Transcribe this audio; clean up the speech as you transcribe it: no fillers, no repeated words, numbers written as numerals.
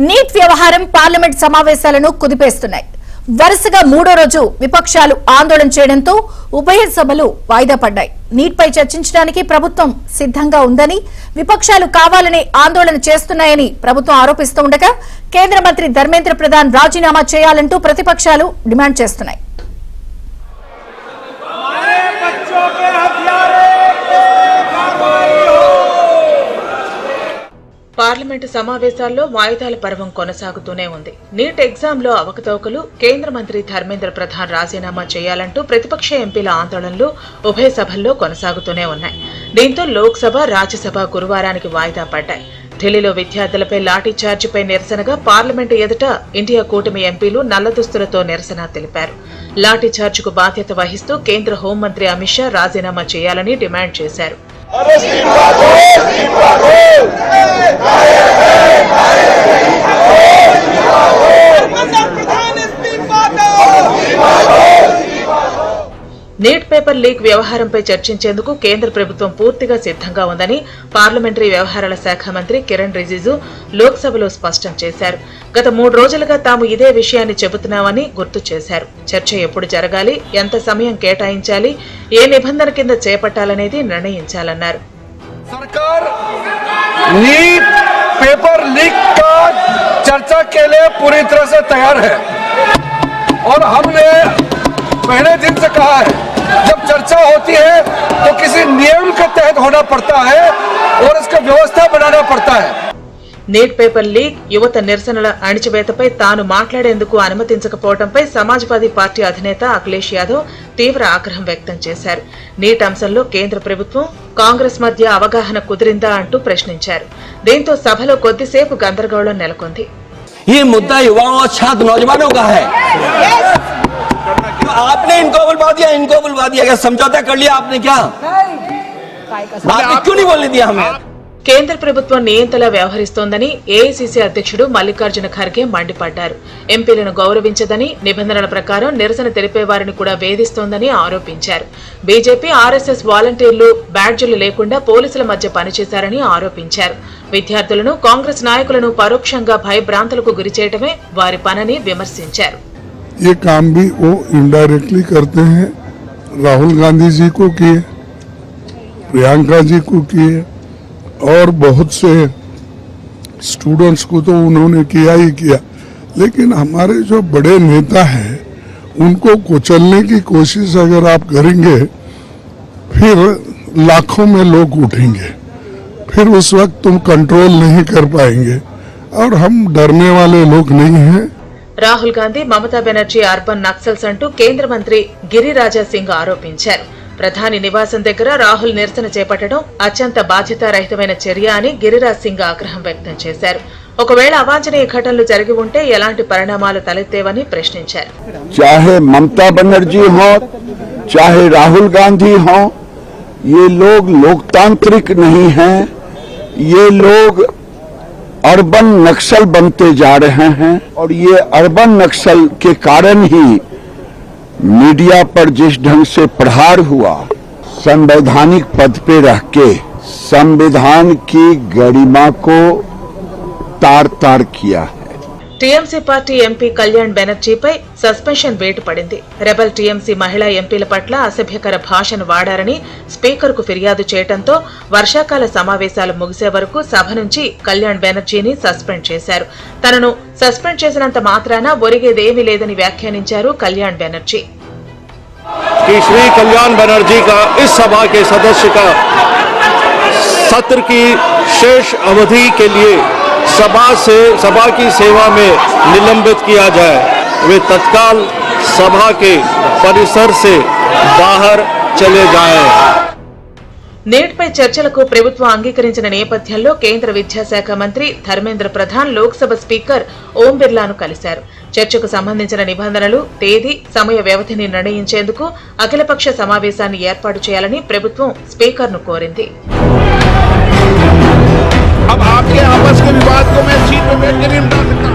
Neat వ్యవహారం parliament సమావేశాలను కుదిపేస్తున్నాయి. వరుసగా మూడో రోజు విపక్షాలు ఆందోళన చేయడంతో ఉభయ సభలు వాయిదా పడ్డాయి. నీట్ పై చర్చించడానికి ప్రభుత్వం సిద్ధంగా ఉందని, విపక్షాలు కావాలనే ఆందోళన చేస్తున్నాయని ప్రభుత్వం ఆరోపిస్తూ ఉండగా కేంద్ర మంత్రి ధర్మేంద్ర ప్రధాన్ రాజీనామా చేయాలంటూ ప్రతిపక్షాలు డిమాండ్ చేస్తున్నాయి. పార్లమెంటు సమావేశాల్లో వాయిదాల పర్వం కొనసాగుతూనే ఉంది. నీట్ ఎగ్జామ్లో అవకతవకలు, కేంద్ర మంత్రి ధర్మేంద్ర ప్రధాన్ రాజీనామా చేయాలంటూ ప్రతిపక్ష ఎంపీల ఆందోళనలు ఉభయ సభల్లో కొనసాగుతూనే ఉన్నాయి. దీంతో లోక్సభ, రాజ్యసభ గురువారానికి వాయిదా పడ్డాయి. ఢిల్లీలో విద్యార్థులపై లాఠీ చార్జిపై నిరసనగా పార్లమెంటు ఎదుట ఇండియా కూటమి ఎంపీలు నల్లదుస్తులతో నిరసన తెలిపారు. లాఠీ చార్జికు బాధ్యత వహిస్తూ కేంద్ర హోంమంత్రి అమిత్ షా రాజీనామా చేయాలని డిమాండ్ చేశారు. నీట్ పేపర్ లీక్ వ్యవహారంపై చర్చించేందుకు కేంద్ర ప్రభుత్వం పూర్తిగా సిద్ధంగా ఉందని పార్లమెంటరీ వ్యవహారాల శాఖ మంత్రి కిరణ్ రిజిజు లోక్సభలో స్పష్టం చేశారు. గత 3 రోజులుగా తాము ఇదే విషయాన్ని చెబుతున్నామని గుర్తు చేశారు. చర్చ ఎప్పుడు జరగాలి, ఎంత సమయం కేటాయించాలి, ఏ నిబంధన కింద చేపట్టాలనేది నిర్ణయించాలన్నారు. सरकार नीट पेपर लीक का चर्चा के लिए पूरी तरह से तैयार है और हमने पहले दिन से कहा है, जब चर्चा होती है तो किसी नियम के तहत होना पड़ता है और इसका व्यवस्था बनाना पड़ता है. నీట్ పేపర్ లీక్, యువత నిరసనల అణిచివేతపై తాను మాట్లాడేందుకు అనుమతించకపోవడంపై సమాజ్వాదీ పార్టీ అధినేత అఖిలేష్ యాదవ్ తీవ్ర ఆగ్రహం వ్యక్తం చేశారు. నీట్ అంశంలో కేంద్ర ప్రభుత్వం, కాంగ్రెస్ మధ్య అవగాహన కుదిరిందా అంటూ ప్రశ్నించారు. దీంతో సభలో కొద్దిసేపు గందరగోళం నెలకొంది. ఈ ముద్దా युवाओं और छात्र नौजवानों का है. आपने इनको बुलवा दिया क्या? समझौता कर लिया आपने क्या? आपने क्यों नहीं बोलने दिया हमें? కేంద్ర ప్రభుత్వం నియంతలా వ్యవహరిస్తోందని ఏఐసీసీ అధ్యక్షుడు మల్లికార్జున ఖర్గే మండిపడ్డారు. ఎంపీలను గౌరవించదని, నిబంధనల ప్రకారం నిరసన తెలిపేవారిని కూడా వేధిస్తోందని ఆరోపించారు. బీజేపీ, ఆర్ఎస్ఎస్ వాలంటీర్లు బ్యాడ్జీలు లేకుండా పోలీసుల మధ్య పనిచేశారని ఆరోపించారు. విద్యార్థులను, కాంగ్రెస్ నాయకులను పరోక్షంగా భయభ్రాంతులకు గురిచేయటమే వారి పనని విమర్శించారు. ये काम भी वो इनडायरेक्टली करते हैं. राहुल गांधी जी को किए, प्रियंका जी को किए और बहुत से स्टूडेंट्स को तो उन्होंने किया ही किया. लेकिन हमारे जो बड़े नेता हैं उनको कुचलने की कोशिश अगर आप करेंगे, फिर लाखों में लोग उठेंगे. फिर उस वक्त तुम कंट्रोल नहीं कर पाएंगे और हम डरने वाले लोग नहीं हैं. రాహుల్ గాంధీ, మమతా బెనర్జీ అర్బన్ నక్సల్స్ అంటూ కేంద్ర మంత్రి గిరిరాజా సింగ్ ఆరోపించారు. ప్రధాని నివాసం దగ్గర రాహుల్ నిరసన చేపట్టడం అత్యంత బాధ్యతారహితమైన చర్య అని గిరిరాజ్ సింగ్ ఆగ్రహం వ్యక్తం చేశారు. ఒకవేళ అవాంఛనీయ ఘటనలు జరిగి ఉంటే ఎలాంటి పరిణామాలు తలెత్తేవని ప్రశ్నించారు. चाहे ममता बनर्जी हो, चाहे राहुल गांधी हो, ये लोग लोकतांत्रिक नहीं हैं. ये लोग अर्बन नक्सल बनते जा रहे हैं और ये अर्बन नक्सल के कारण ही मीडिया पर जिस ढंग से प्रहार हुआ, संवैधानिक पद पे रह के संविधान की गरिमा को तार तार किया है. టీఎంసీ పార్టీ ఎంపీ కళ్యాణ్ బెనర్జీపై సస్పెన్షన్ వేటు పడింది. రెబల్ టీఎంసీ మహిళా ఎంపీల పట్ల అసభ్యకర భాషను వాడారని స్పీకర్కు ఫిర్యాదు చేయడంతో వర్షాకాల సమావేశాలు ముగిసే వరకు సభ నుంచి కళ్యాణ్ బెనర్జీని సస్పెండ్ చేశారు. తనను సస్పెండ్ చేసినంత మాత్రాన ఒరిగేదేమీ లేదని వ్యాఖ్యానించారు కళ్యాణ్ బెనర్జీ. श्री कल्याण बनर्जी का इस सभा के सदस्य का सत्र की शेष अवधि के लिए सभा की सेवा में निलंबित किया जाए. वे तत्काल सभा के परिसर से बाहर चले जाएं. నీట్ పై చర్చలకు ప్రభుత్వం అంగీకరించిన నేపథ్యంలో కేంద్ర విద్యాశాఖ మంత్రి ధర్మేంద్ర ప్రధాన్ లోక్సభ స్పీకర్ ఓం బిర్లాను కలిశారు. చర్చకు సంబంధించిన నిబంధనలు, తేదీ, సమయ వ్యవధిని నిర్ణయించేందుకు అఖిలపక్ష సమావేశాన్ని ఏర్పాటు చేయాలని ప్రభుత్వం స్పీకర్ను కోరింది. अब आपके आपस के विवाद को मैं सीट पे बैठ के नहीं मिटा सकता.